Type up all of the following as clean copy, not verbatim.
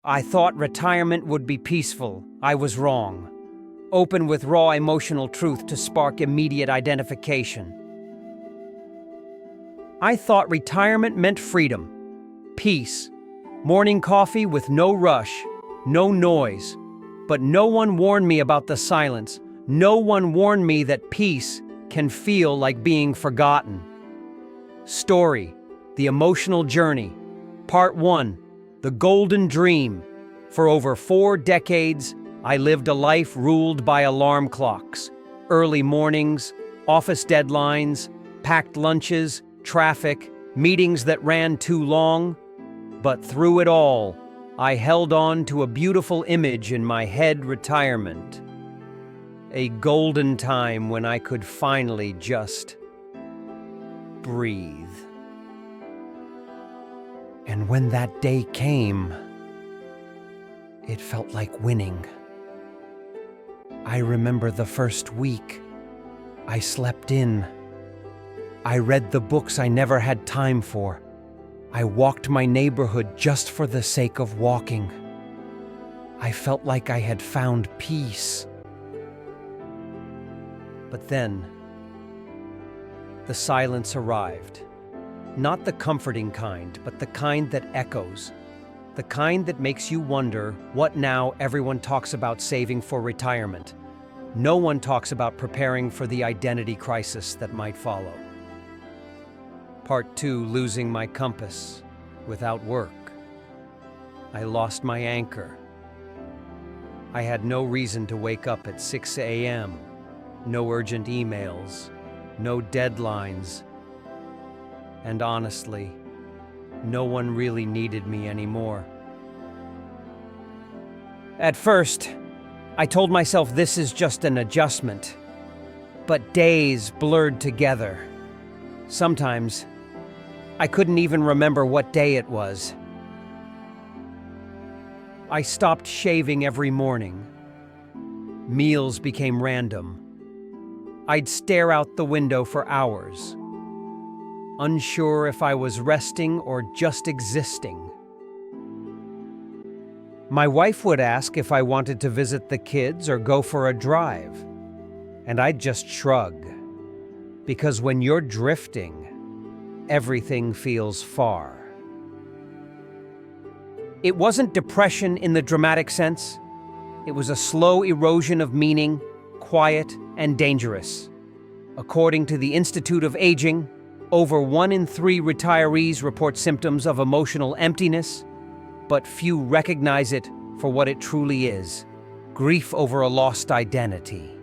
I thought retirement would be peaceful. I was wrong. Open with raw emotional truth to spark immediate identification. I thought retirement meant freedom, peace, morning coffee with no rush, no noise. But no one warned me about the silence. No one warned me that peace can feel like being forgotten. Story: The Emotional Journey. Part 1. The Golden Dream. For over 4 decades, I lived a life ruled by alarm clocks. Early mornings, office deadlines, packed lunches, traffic, meetings that ran too long. But through it all, I held on to a beautiful image in my head: retirement. A golden time when I could finally just breathe. And when that day came, it felt like winning. I remember the first week. I slept in. I read the books I never had time for. I walked my neighborhood just for the sake of walking. I felt like I had found peace. But then, the silence arrived. Not the comforting kind, but the kind that echoes. The kind that makes you wonder, what now? Everyone talks about saving for retirement. No one talks about preparing for the identity crisis that might follow. Part 2, losing my compass. Without work, I lost my anchor. I had no reason to wake up at 6 a.m., no urgent emails, no deadlines. And honestly, no one really needed me anymore. At first, I told myself this is just an adjustment, but days blurred together. Sometimes, I couldn't even remember what day it was. I stopped shaving every morning. Meals became random. I'd stare out the window for hours, unsure if I was resting or just existing. My wife would ask if I wanted to visit the kids or go for a drive, and I'd just shrug, because when you're drifting, everything feels far. It wasn't depression in the dramatic sense. It was a slow erosion of meaning, quiet and dangerous. According to the Institute of Aging, over 1 in 3 retirees report symptoms of emotional emptiness, but few recognize it for what it truly is: grief over a lost identity.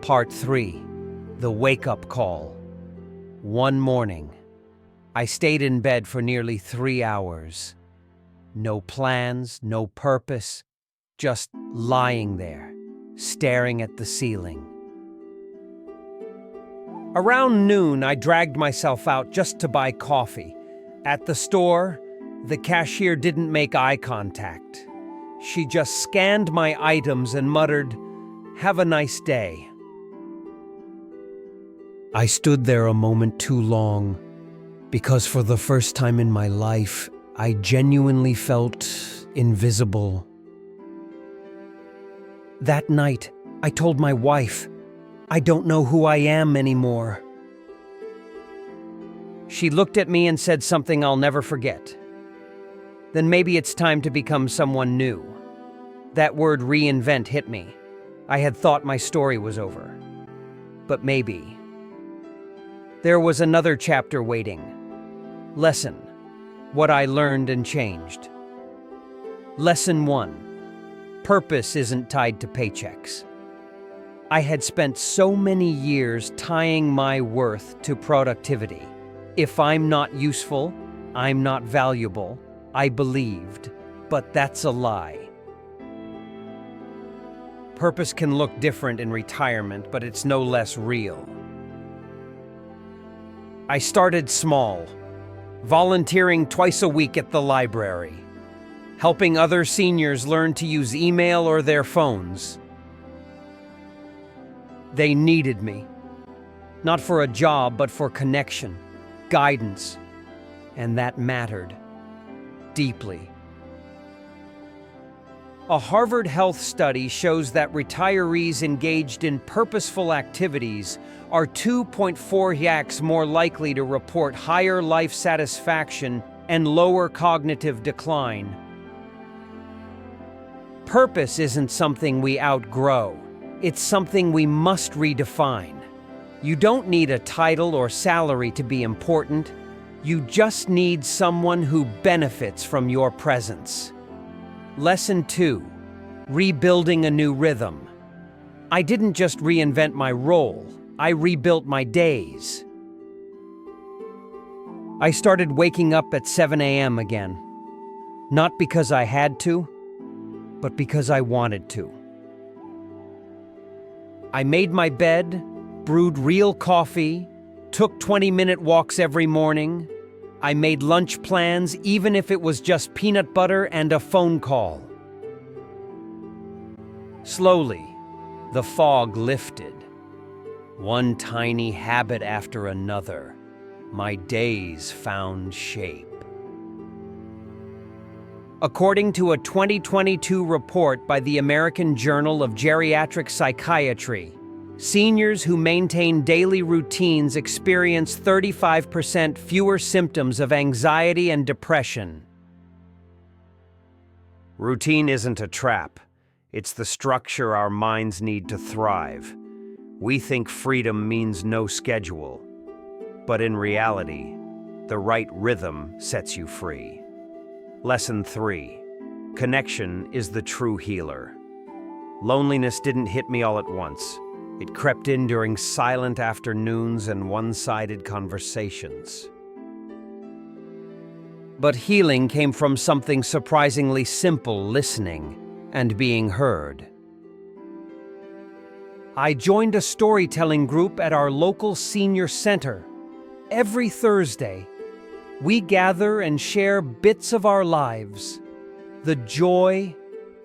Part 3. The Wake-Up Call. One morning, I stayed in bed for nearly 3 hours. No plans, no purpose, just lying there, staring at the ceiling. Around noon, I dragged myself out just to buy coffee. At the store, the cashier didn't make eye contact. She just scanned my items and muttered, "Have a nice day." I stood there a moment too long, because for the first time in my life, I genuinely felt invisible. That night, I told my wife, "I don't know who I am anymore." She looked at me and said something I'll never forget. "Then maybe it's time to become someone new." That word reinvent hit me. I had thought my story was over. But maybe. There was another chapter waiting. Lesson: what I learned and changed. Lesson 1. Purpose isn't tied to paychecks. I had spent so many years tying my worth to productivity. If I'm not useful, I'm not valuable, I believed, but that's a lie. Purpose can look different in retirement, but it's no less real. I started small, volunteering twice a week at the library, helping other seniors learn to use email or their phones. They needed me, not for a job, but for connection, guidance, and that mattered deeply. A Harvard Health study shows that retirees engaged in purposeful activities are 2.4x more likely to report higher life satisfaction and lower cognitive decline. Purpose isn't something we outgrow. It's something we must redefine. You don't need a title or salary to be important. You just need someone who benefits from your presence. Lesson 2. Rebuilding a new rhythm. I didn't just reinvent my role, I rebuilt my days. I started waking up at 7 a.m. again. Not because I had to, but because I wanted to. I made my bed, brewed real coffee, took 20-minute walks every morning. I made lunch plans, even if it was just peanut butter and a phone call. Slowly, the fog lifted. One tiny habit after another, my days found shape. According to a 2022 report by the American Journal of Geriatric Psychiatry, seniors who maintain daily routines experience 35% fewer symptoms of anxiety and depression. Routine isn't a trap. It's the structure our minds need to thrive. We think freedom means no schedule, but in reality, the right rhythm sets you free. Lesson 3. Connection is the true healer. Loneliness didn't hit me all at once. It crept in during silent afternoons and one-sided conversations. But healing came from something surprisingly simple: listening and being heard. I joined a storytelling group at our local senior center. Every Thursday, we gather and share bits of our lives, the joy,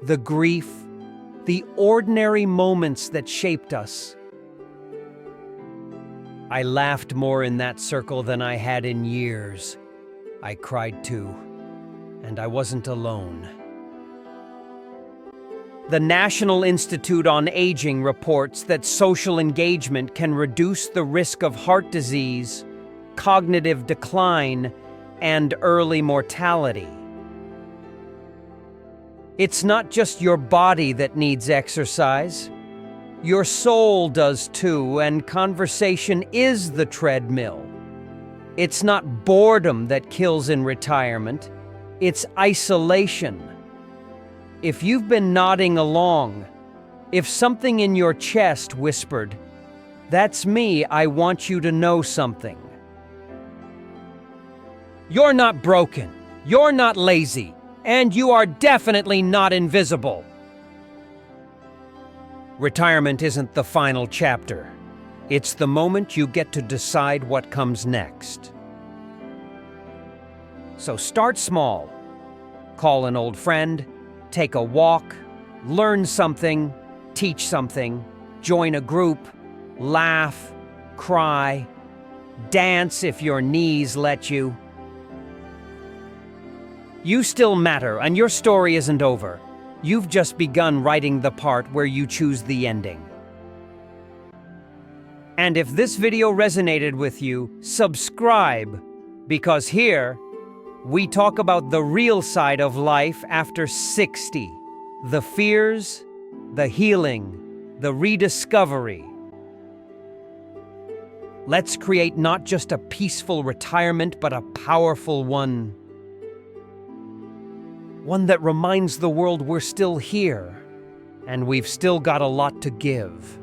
the grief, the ordinary moments that shaped us. I laughed more in that circle than I had in years. I cried too, and I wasn't alone. The National Institute on Aging reports that social engagement can reduce the risk of heart disease, cognitive decline, and early mortality. It's not just your body that needs exercise. Your soul does too, and conversation is the treadmill. It's not boredom that kills in retirement. It's isolation. If you've been nodding along, if something in your chest whispered, "That's me, I want you to know something." You're not broken, you're not lazy, and you are definitely not invisible. Retirement isn't the final chapter. It's the moment you get to decide what comes next. So start small. Call an old friend, take a walk, learn something, teach something, join a group, laugh, cry, dance if your knees let you. You still matter, and your story isn't over. You've just begun writing the part where you choose the ending. And if this video resonated with you, subscribe, because here, we talk about the real side of life after 60. The fears, the healing, the rediscovery. Let's create not just a peaceful retirement, but a powerful one. One that reminds the world we're still here, and we've still got a lot to give.